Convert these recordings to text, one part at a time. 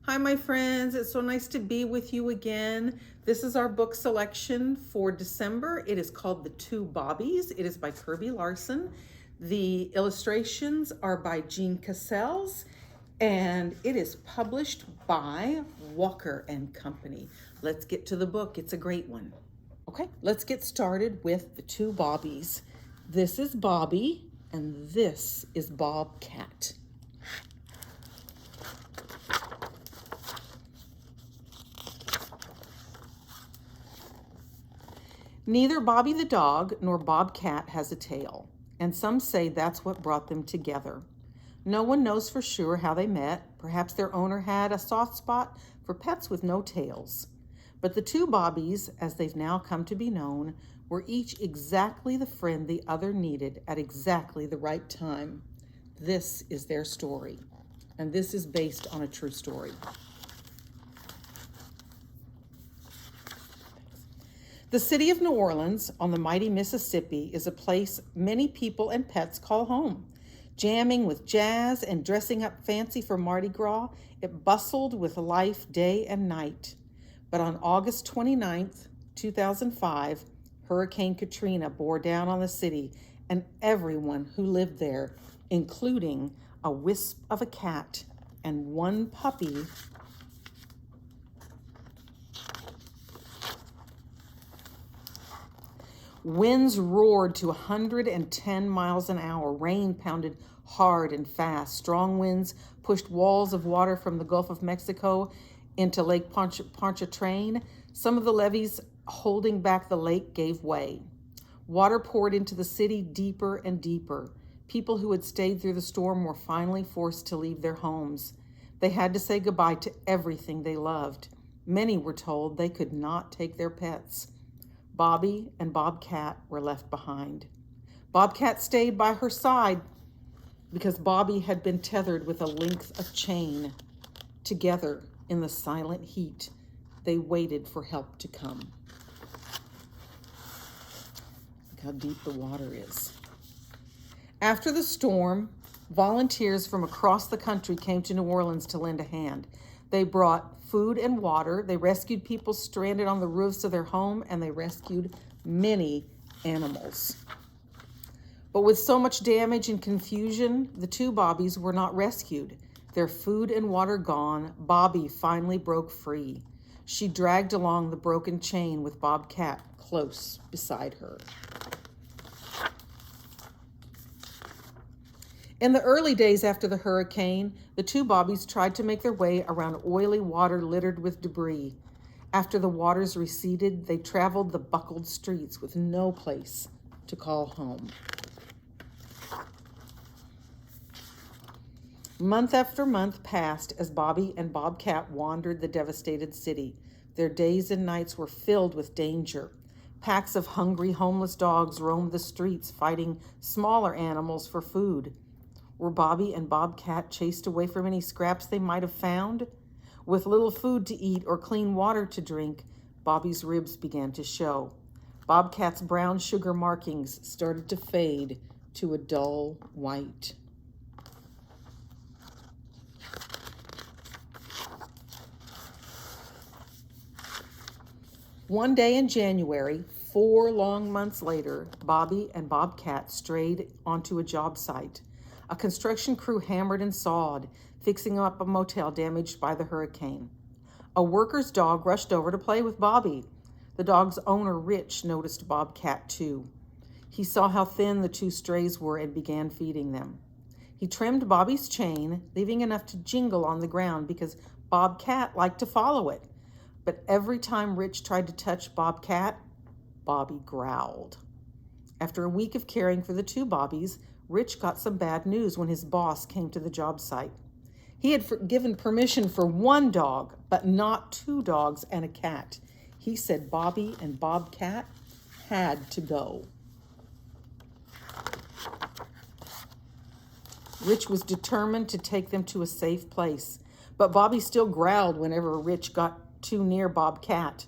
Hi, my friends. It's so nice to be with you again. This is our book selection for December. It is called The Two Bobbies. It is by Kirby Larson. The illustrations are by Jean Cassels, and it is published by Walker and Company. Let's get to the book. It's a great one. Okay, let's get started with The Two Bobbies. This is Bobby, and this is Bobcat. Neither Bobby the dog nor Bobcat has a tail, and some say that's what brought them together. No one knows for sure how they met. Perhaps their owner had a soft spot for pets with no tails. But the two Bobbies, as they've now come to be known, were each exactly the friend the other needed at exactly the right time. This is their story, and this is based on a true story. The city of New Orleans on the mighty Mississippi is a place many people and pets call home. Jamming with jazz and dressing up fancy for Mardi Gras, it bustled with life day and night. But on August 29th, 2005, Hurricane Katrina bore down on the city and everyone who lived there, including a wisp of a cat and one puppy. Winds roared to 110 miles an hour. Rain pounded hard and fast. Strong winds pushed walls of water from the Gulf of Mexico into Lake Pontchartrain. Some of the levees holding back the lake gave way. Water poured into the city deeper and deeper. People who had stayed through the storm were finally forced to leave their homes. They had to say goodbye to everything they loved. Many were told they could not take their pets. Bobby and Bobcat were left behind. Bobcat stayed by her side because Bobby had been tethered with a length of chain. Together in the silent heat, they waited for help to come. Look how deep the water is. After the storm, volunteers from across the country came to New Orleans to lend a hand. They brought food and water. They rescued people stranded on the roofs of their home, and they rescued many animals. But with so much damage and confusion, the two Bobbies were not rescued. Their food and water gone, Bobby finally broke free. She dragged along the broken chain with Bobcat close beside her. In the early days after the hurricane, the two Bobbies tried to make their way around oily water littered with debris. After the waters receded, they traveled the buckled streets with no place to call home. Month after month passed as Bobby and Bobcat wandered the devastated city. Their days and nights were filled with danger. Packs of hungry, homeless dogs roamed the streets, fighting smaller animals for food. Were Bobby and Bobcat chased away from any scraps they might have found? With little food to eat or clean water to drink, Bobby's ribs began to show. Bobcat's brown sugar markings started to fade to a dull white. One day in January, 4 long months later, Bobby and Bobcat strayed onto a job site. A construction crew hammered and sawed, fixing up a motel damaged by the hurricane. A worker's dog rushed over to play with Bobby. The dog's owner, Rich, noticed Bobcat too. He saw how thin the two strays were and began feeding them. He trimmed Bobby's chain, leaving enough to jingle on the ground because Bobcat liked to follow it. But every time Rich tried to touch Bobcat, Bobby growled. After a week of caring for the two Bobbies, Rich got some bad news when his boss came to the job site. He had given permission for one dog, but not 2 dogs and a cat. He said Bobby and Bobcat had to go. Rich was determined to take them to a safe place, but Bobby still growled whenever Rich got too near Bobcat.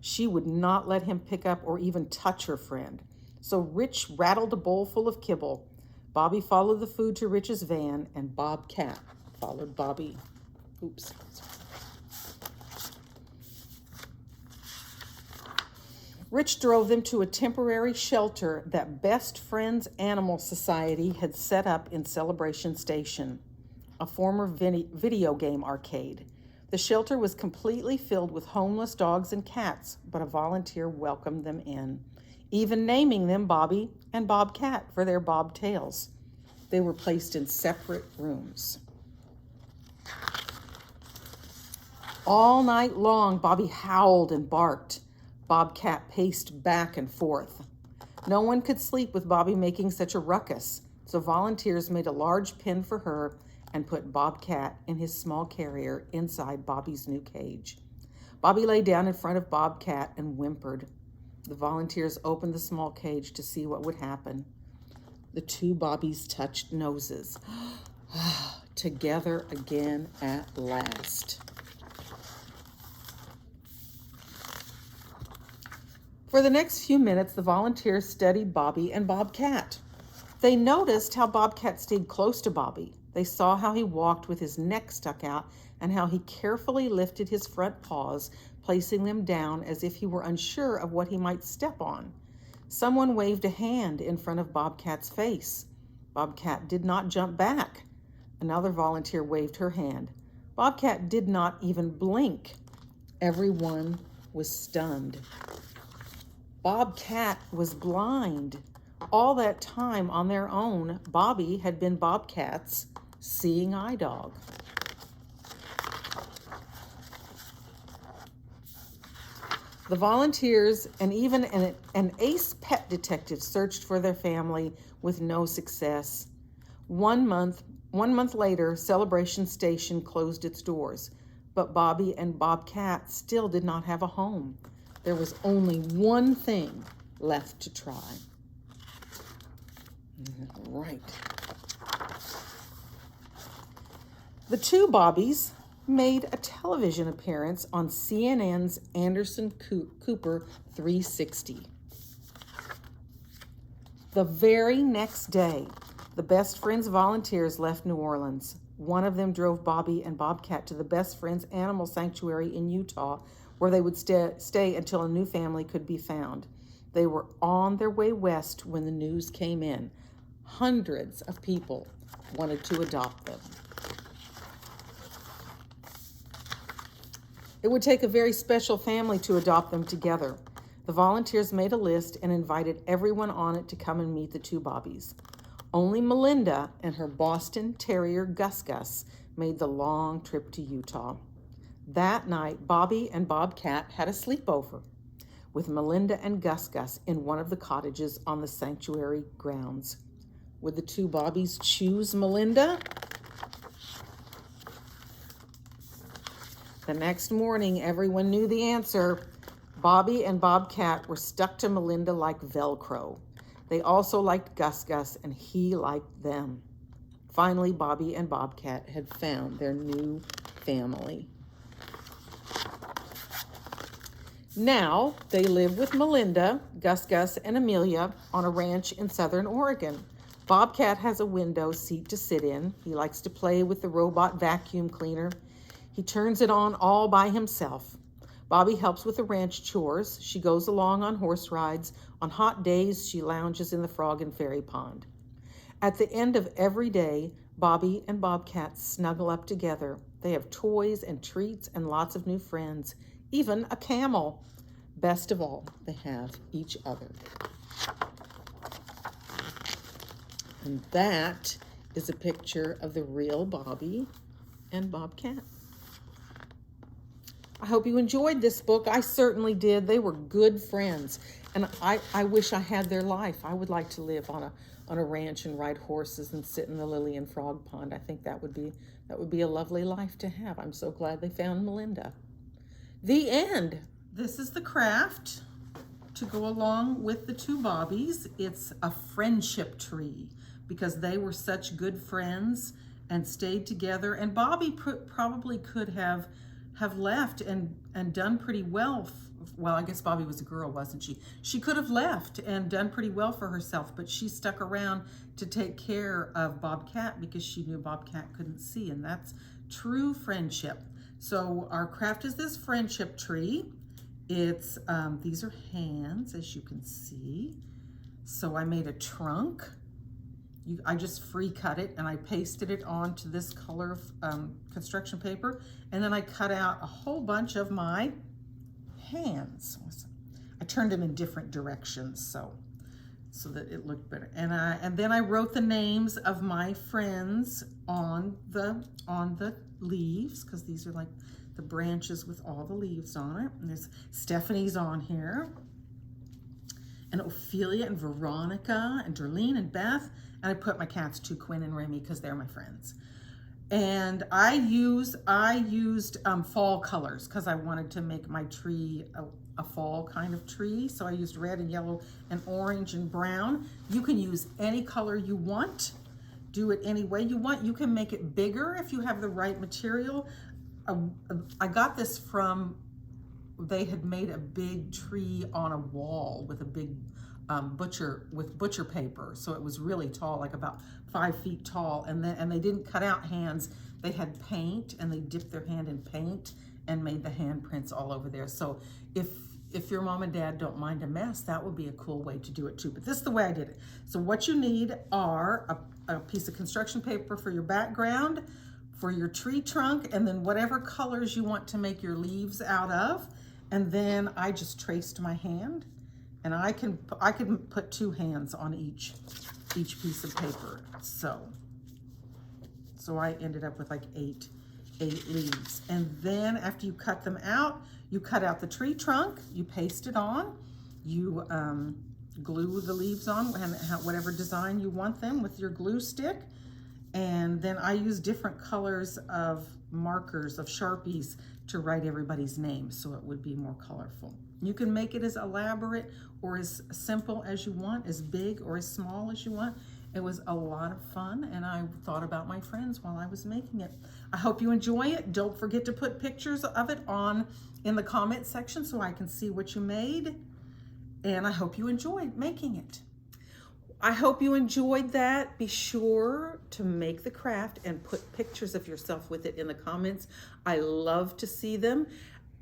She would not let him pick up or even touch her friend. So Rich rattled a bowl full of kibble. Bobby followed the food to Rich's van, and Bobcat followed Bobby. Oops. Rich drove them to a temporary shelter that Best Friends Animal Society had set up in Celebration Station, a former video game arcade. The shelter was completely filled with homeless dogs and cats, but a volunteer welcomed them in, even naming them Bobby and Bobcat for their bobtails. They were placed in separate rooms. All night long, Bobby howled and barked. Bobcat paced back and forth. No one could sleep with Bobby making such a ruckus, so volunteers made a large pen for her and put Bobcat in his small carrier inside Bobby's new cage. Bobby lay down in front of Bobcat and whimpered. The volunteers opened the small cage to see what would happen. The two Bobbies touched noses. Together again at last. For the next few minutes, the volunteers studied Bobby and Bobcat. They noticed how Bobcat stayed close to Bobby. They saw how he walked with his neck stuck out and how he carefully lifted his front paws, placing them down as if he were unsure of what he might step on. Someone waved a hand in front of Bobcat's face. Bobcat did not jump back. Another volunteer waved her hand. Bobcat did not even blink. Everyone was stunned. Bobcat was blind. All that time on their own, Bobby had been Bobcat's seeing eye dog. The volunteers and even an ace pet detective searched for their family with no success. 1 month later, Celebration Station closed its doors, but Bobby and Bobcat still did not have a home. There was only one thing left to try. Right. The two Bobbies made a television appearance on CNN's Anderson Cooper 360. The very next day, the Best Friends volunteers left New Orleans. One of them drove Bobby and Bobcat to the Best Friends Animal Sanctuary in Utah, where they would stay until a new family could be found. They were on their way west when the news came in. Hundreds of people wanted to adopt them. It would take a very special family to adopt them together. The volunteers made a list and invited everyone on it to come and meet the two Bobbies. Only Melinda and her Boston Terrier Gus made the long trip to Utah. That night, Bobby and Bobcat had a sleepover with Melinda and Gus in one of the cottages on the sanctuary grounds. Would the two Bobbies choose Melinda? The next morning, everyone knew the answer. Bobby and Bobcat were stuck to Melinda like Velcro. They also liked Gus and he liked them. Finally, Bobby and Bobcat had found their new family. Now, they live with Melinda, Gus and Amelia on a ranch in southern Oregon. Bobcat has a window seat to sit in. He likes to play with the robot vacuum cleaner. He turns it on all by himself. Bobby helps with the ranch chores. She goes along on horse rides. On hot days, she lounges in the frog and fairy pond. At the end of every day, Bobby and Bobcat snuggle up together. They have toys and treats and lots of new friends, even a camel. Best of all, they have each other. And that is a picture of the real Bobby and Bobcat. I hope you enjoyed this book. I certainly did. They were good friends. And I wish I had their life. I would like to live on a ranch and ride horses and sit in the lily and frog pond. I think that would be a lovely life to have. I'm so glad they found Melinda. The end. This is the craft to go along with the two Bobbies. It's a friendship tree because they were such good friends and stayed together. And Bobby probably could have left and done pretty well. Well, I guess Bobby was a girl, wasn't she? She could have left and done pretty well for herself, but she stuck around to take care of Bobcat because she knew Bobcat couldn't see, and that's true friendship. So our craft is this friendship tree. It's, these are hands, as you can see. So I made a trunk. I just free cut it and I pasted it onto this color of construction paper. And then I cut out a whole bunch of my hands. I turned them in different directions so that it looked better. And then I wrote the names of my friends on the leaves, because these are like the branches with all the leaves on it. And there's Stephanie's on here, and Ophelia and Veronica and Darlene and Beth. And I put my cats too, Quinn and Remy, because they're my friends. And I used fall colors because I wanted to make my tree a fall kind of tree. So I used red and yellow and orange and brown. You can use any color you want. Do it any way you want. You can make it bigger if you have the right material. I got this from, they had made a big tree on a wall with a big butcher paper. So it was really tall, like about 5 feet tall. And they didn't cut out hands. They had paint, and they dipped their hand in paint and made the handprints all over there. So if your mom and dad don't mind a mess, that would be a cool way to do it too. But this is the way I did it. So what you need are a piece of construction paper for your background, for your tree trunk, and then whatever colors you want to make your leaves out of. And then I just traced my hand, and I can put 2 hands on each piece of paper. So I ended up with like eight leaves. And then after you cut them out, you cut out the tree trunk, you paste it on, you glue the leaves on, and whatever design you want them with your glue stick. And then I use different colors of markers, of Sharpies, to write everybody's name so it would be more colorful. You can make it as elaborate or as simple as you want, as big or as small as you want. It was a lot of fun, and I thought about my friends while I was making it. I hope you enjoy it. Don't forget to put pictures of it in the comment section so I can see what you made. And I hope you enjoyed making it. I hope you enjoyed that. Be sure to make the craft and put pictures of yourself with it in the comments. I love to see them.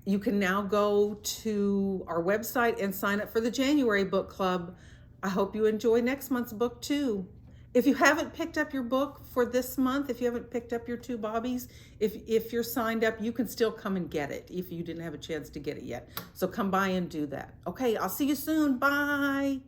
You can now go to our website and sign up for the January book club. I hope you enjoy next month's book too. If you haven't picked up your book for this month, if you haven't picked up your 2 Bobbies, if you're signed up, you can still come and get it if you didn't have a chance to get it yet. So come by and do that. Okay, I'll see you soon. Bye.